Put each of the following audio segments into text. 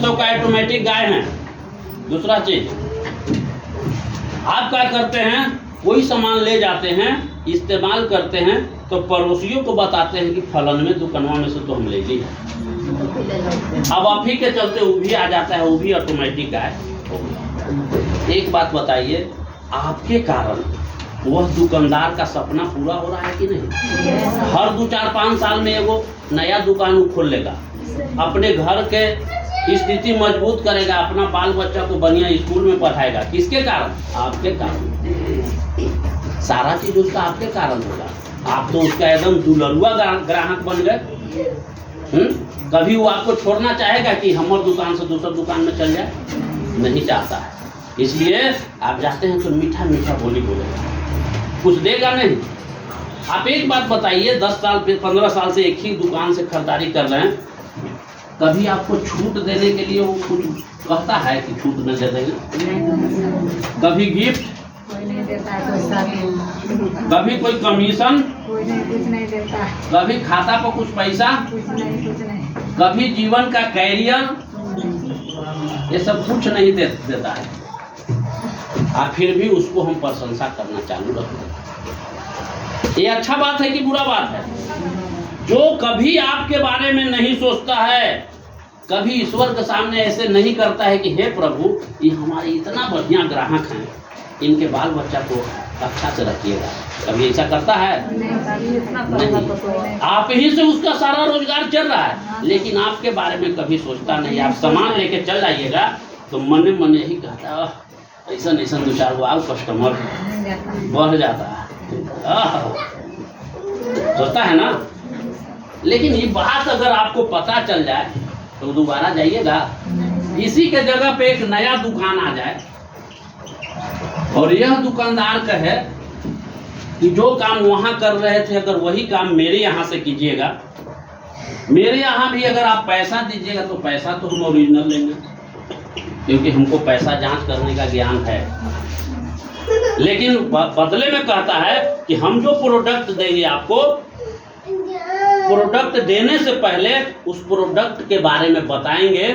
500 का ऑटोमेटिक गाय है। दूसरा चीज, आप क्या करते हैं, कोई सामान ले जाते हैं, इस्तेमाल करते हैं, तो पड़ोसियों को बताते हैं कि फलन में दुकानवा में से तो हम ले ली है। अब आप ही के चलते वो भी आ जाता है, वो भी ऑटोमेटिक गाय हो गया। एक बात बताइए, आपके कारण वह दुकानदार का सपना पूरा हो रहा है कि नहीं? हर 2-4-5 साल में एगो नया दुकान वो खोल लेगा, अपने घर के स्थिति मजबूत करेगा, अपना बाल बच्चा को बढ़िया स्कूल में पढ़ाएगा। किसके कारण? आपके कारण। सारा चीज उसका आपके कारण होगा। आप तो उसका एकदम दुलरुआ ग्राहक बन गए। कभी वो आपको छोड़ना चाहेगा कि हमारे दुकान से दूसरी दुकान में चल जाए? नहीं चाहता है। इसलिए आप जाते हैं तो मीठा मीठा बोली बोलेगा, कुछ देगा नहीं। आप एक बात बताइए, 10 साल 15 साल से एक ही दुकान से खरीदारी कर रहे हैं, कभी आपको छूट देने के लिए वो कुछ कहता है कि छूट न दे देंगे? कभी गिफ्ट, कभी कोई कमीशन, कुछ नहीं देता, कभी खाता पर कुछ पैसा, कुछ नहीं, कभी जीवन का कैरियर, ये सब कुछ नहीं देता है। और फिर भी उसको हम प्रशंसा करना चालू रखते। ये अच्छा बात है कि बुरा बात है? जो कभी आपके बारे में नहीं सोचता है, कभी ईश्वर के सामने ऐसे नहीं करता है कि हे प्रभु, ये हमारे इतना बढ़िया ग्राहक हैं, इनके बाल बच्चा को अच्छा से रखिएगा, कभी ऐसा करता है? नहीं। आप ही से उसका सारा रोजगार चल रहा है, लेकिन आपके बारे में कभी सोचता नहीं। आप सामान लेके चल जाइएगा तो मने मने ही कहता है, ऐसा 2-4 गो आओ कस्टमर बढ़ जाता है, सोचता है ना। लेकिन ये बात अगर आपको पता चल जाए तो दोबारा जाइएगा। इसी के जगह पे एक नया दुकान आ जाए और यह दुकानदार कहे कि जो काम वहां कर रहे थे, अगर वही काम मेरे यहाँ से कीजिएगा, मेरे यहाँ भी अगर आप पैसा दीजिएगा तो पैसा तो हम ओरिजिनल लेंगे, क्योंकि हमको पैसा जांच करने का ज्ञान है। लेकिन बदले में कहता है कि हम जो प्रोडक्ट देंगे आपको, प्रोडक्ट देने से पहले उस प्रोडक्ट के बारे में बताएंगे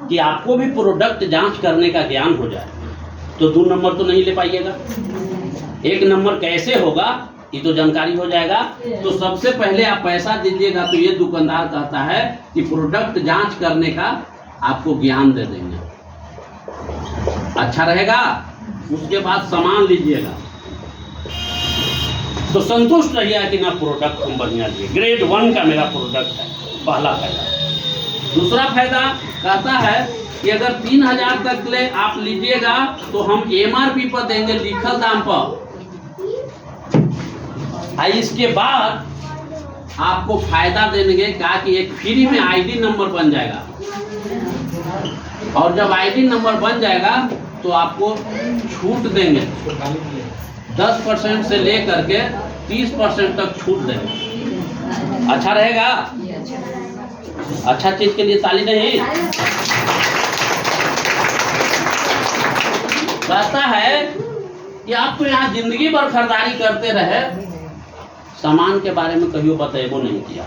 कि आपको भी प्रोडक्ट जांच करने का ज्ञान हो जाए। तो 2 नंबर तो नहीं ले पाइएगा। 1 नंबर कैसे होगा ये तो जानकारी हो जाएगा। तो सबसे पहले आप पैसा दीजिएगा तो ये दुकानदार कहता है कि प्रोडक्ट जांच करने का आपको ज्ञान दे देंगे, अच्छा रहेगा। उसके बाद सामान लीजिएगा तो संतुष्ट रहिएगा कि ना प्रोडक्ट हम बढ़िया लिए, ग्रेड 1 का मेरा प्रोडक्ट है, पहला फायदा। दूसरा फायदा कहता है कि अगर 3000 तक ले आप लीजिएगा तो हम MRP पर देंगे, लिखल दाम पर। इसके बाद आपको फायदा देंगे, कहा कि एक फ्री में ID नंबर बन जाएगा, और जब ID नंबर बन जाएगा तो आपको छूट देंगे, 10% से लेकर के 30% तक छूट देंगे। अच्छा रहेगा? अच्छा चीज के लिए ताली नहीं। कहता है कि आप तो यहाँ जिंदगी भर खरीदारी करते रहे, सामान के बारे में कभी बतेबो नहीं किया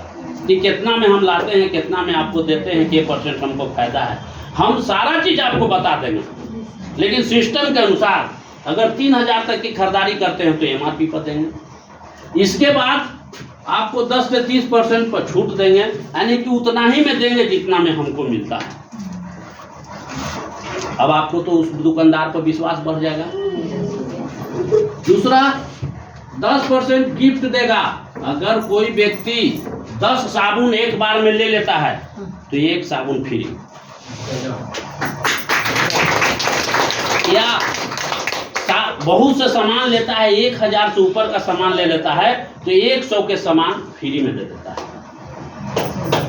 कि कितना में हम लाते हैं, कितना में आपको देते हैं, के % हमको फायदा है। हम सारा चीज आपको बता देंगे, लेकिन सिस्टम के अनुसार अगर 3000 तक की खरीदारी करते हैं तो MRP पर देंगे। इसके बाद आपको 10 से 30% पर छूट देंगे, यानी कि उतना ही में देंगे जितना में हमको मिलता है। अब आपको तो उस दुकानदार पर विश्वास बढ़ जाएगा। दूसरा, 10% गिफ्ट देगा। अगर कोई व्यक्ति 10 साबुन एक बार में ले लेता है तो 1 साबुन फ्री, या बहुत से सामान लेता है, 1000 से ऊपर का सामान ले लेता है तो 100 के सामान फ्री में दे देता है,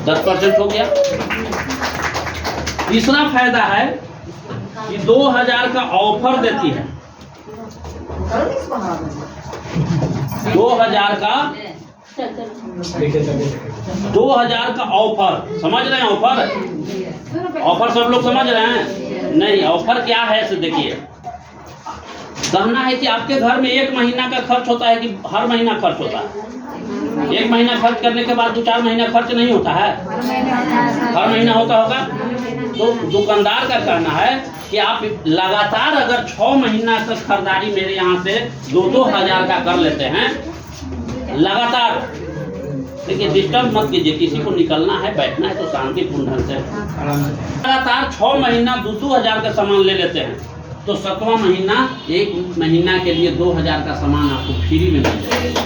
10% हो गया। तीसरा फायदा है कि 2000 का ऑफर देती है, 2000 का ऑफर। समझ रहे हैं ऑफर? ऑफर सब लोग समझ रहे हैं? नहीं, ऑफर क्या है इसे देखिए। कहना है कि आपके घर में 1 महीना का खर्च होता है कि हर महीना खर्च होता है? एक महीना खर्च करने के बाद 2-4 महीना खर्च नहीं होता है, हर महीने होता है। हर महीना होता होगा। तो दुकानदार का कहना है कि आप लगातार अगर 6 महीना तक खरीदारी मेरे यहाँ से 2-2 हज़ार का कर लेते हैं लगातार, देखिए डिस्टर्ब मत कीजिए, किसी को निकलना है बैठना है तो शांतिपूर्ण ढंग से लगातार 6 महीना 2-2 हज़ार का सामान ले लेते हैं तो 7वां महीना 1 महीना के लिए 2 हज़ार का सामान आपको फ्री में मिल जाएगा।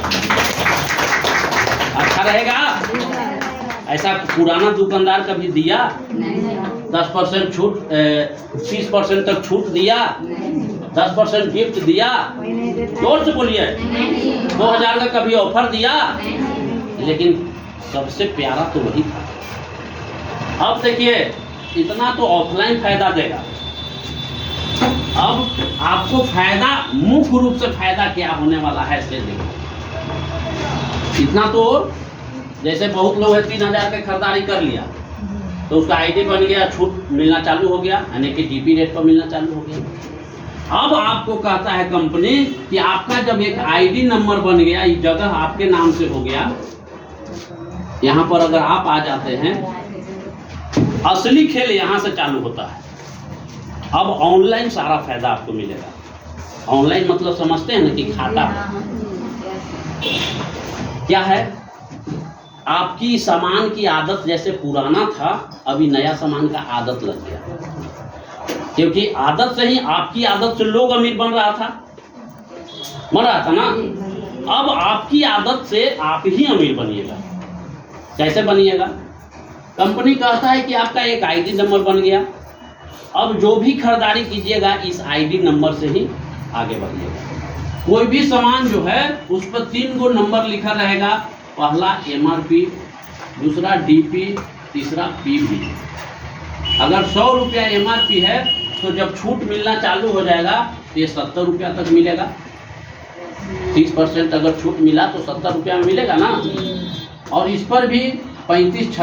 अच्छा रहेगा। ऐसा पुराना दुकानदार कभी दिया? 10% छूट, 30% तक छूट दिया, 10% गिफ्ट दिया? जोर से बोलिए। 2 हज़ार का कभी ऑफर दिया? लेकिन सबसे प्यारा तो वही था। अब देखिए इतना तो ऑफलाइन फायदा देगा, अब आपको फायदा मुख्य रूप से फायदा क्या होने वाला है इसलिए देखो। इतना तो जैसे बहुत लोग है 3 हज़ार की खरीदारी कर लिया तो उसका आईडी बन गया, छूट मिलना चालू हो गया, यानी कि डीपी रेट पर मिलना चालू हो गया। अब आपको कहता है कंपनी कि आपका जब एक आईडी नंबर बन गया, इस जगह आपके नाम से हो गया, यहाँ पर अगर आप आ जाते हैं, असली खेल यहाँ से चालू होता है। अब ऑनलाइन सारा फायदा आपको मिलेगा। ऑनलाइन मतलब समझते हैं ना कि खाता क्या है। आपकी सामान की आदत जैसे पुराना था, अभी नया सामान का आदत लग गया, क्योंकि आदत से ही आपकी आदत से लोग अमीर बन रहा था ना। अब आपकी आदत से आप ही अमीर बनिएगा। कैसे बनिएगा? कंपनी कहता है कि आपका एक आईडी नंबर बन गया, अब जो भी खरीदारी कीजिएगा इस आईडी नंबर से ही आगे बढ़िएगा। कोई भी सामान जो है उस पर 3 गो नंबर लिखा रहेगा, पहला MRP, दूसरा DP, तीसरा PV। अगर 100 रुपया MRP है तो जब छूट मिलना चालू हो जाएगा तो ये 70 रुपया तक मिलेगा। 30% अगर छूट मिला तो 70 रुपया में मिलेगा ना। और इस पर भी 35-36